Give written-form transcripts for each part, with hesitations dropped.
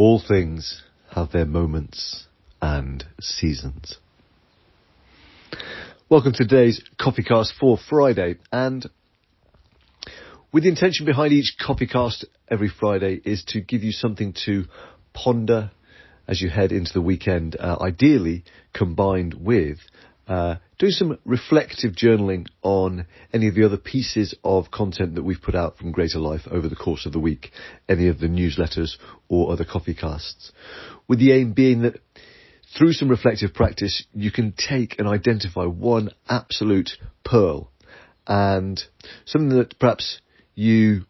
All things have their moments and seasons. Welcome to today's CoffeeCast for Friday, and with the intention behind each CoffeeCast every Friday is to give you something to ponder as you head into the weekend, ideally combined with doing some reflective journaling on any of the other pieces of content that we've put out from Greater Life over the course of the week, any of the newsletters or other CoffeeCasts, with the aim being that through some reflective practice, you can take and identify one absolute pearl and something that perhaps you'd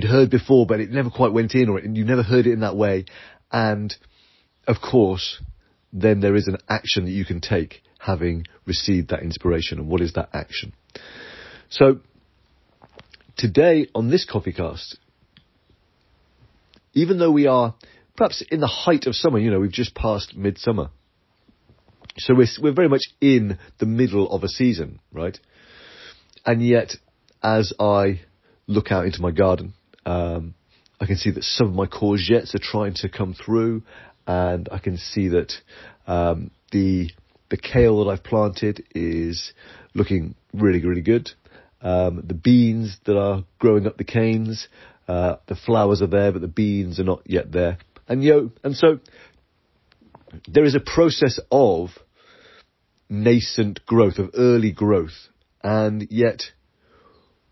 heard before, but it never quite went in, or you never heard it in that way. And of course, then there is an action that you can take having received that inspiration. And what is that action? So today on this CoffeeCast, even though we are perhaps in the height of summer, we've just passed midsummer. So we're very much in the middle of a season, right? And yet, as I look out into my garden, I can see that some of my courgettes are trying to come through, and I can see that the kale that I've planted is looking really, really good. The beans that are growing up the canes, the flowers are there, but the beans are not yet there. And so there is a process of nascent growth, of early growth. And yet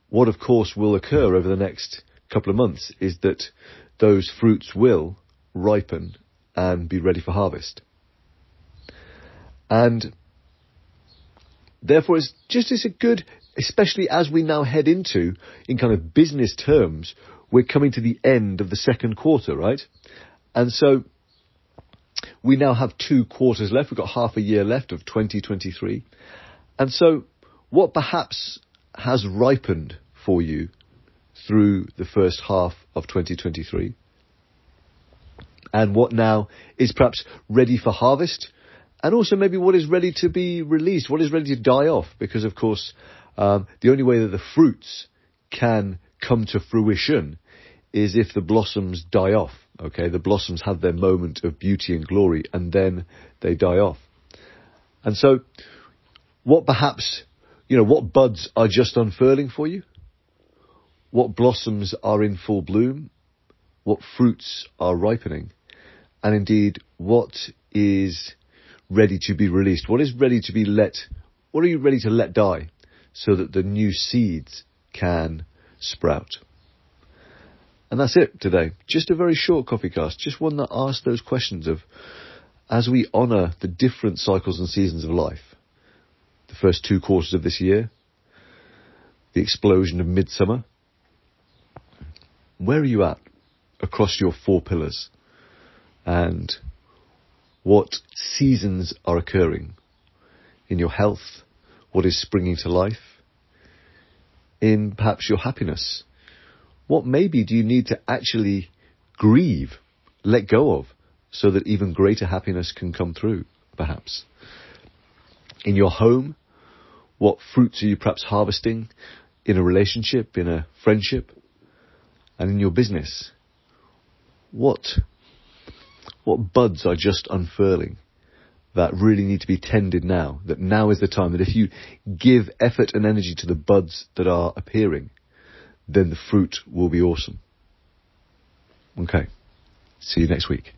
what, of course, will occur over the next couple of months is that those fruits will ripen and be ready for harvest. And therefore, it's a good, especially as we now head into, in kind of business terms, we're coming to the end of the second quarter, right? And so we now have 2 quarters left. We've got half a year left of 2023. And so what perhaps has ripened for you through the first half of 2023, and what now is perhaps ready for harvest, and also maybe what is ready to be released, what is ready to die off, because of course the only way that the fruits can come to fruition is if the blossoms die off. Okay, the blossoms have their moment of beauty and glory, and then they die off. And so what perhaps, what buds are just unfurling for you? What blossoms are in full bloom? What fruits are ripening? And indeed, what is ready to be released? What is ready to be what are you ready to let die so that the new seeds can sprout? And that's it today. Just a very short CoffeeCast. Just one that asks those questions of, as we honour the different cycles and seasons of life, the first 2 quarters of this year, the explosion of midsummer, where are you at across your 4 pillars? And what seasons are occurring in your health? What is springing to life? In perhaps your happiness? What maybe do you need to actually grieve, let go of, so that even greater happiness can come through, perhaps? In your home, what fruits are you perhaps harvesting in a relationship, in a friendship? And in your business, what buds are just unfurling that really need to be tended now? That now is the time, that if you give effort and energy to the buds that are appearing, then the fruit will be awesome. Okay, see you next week.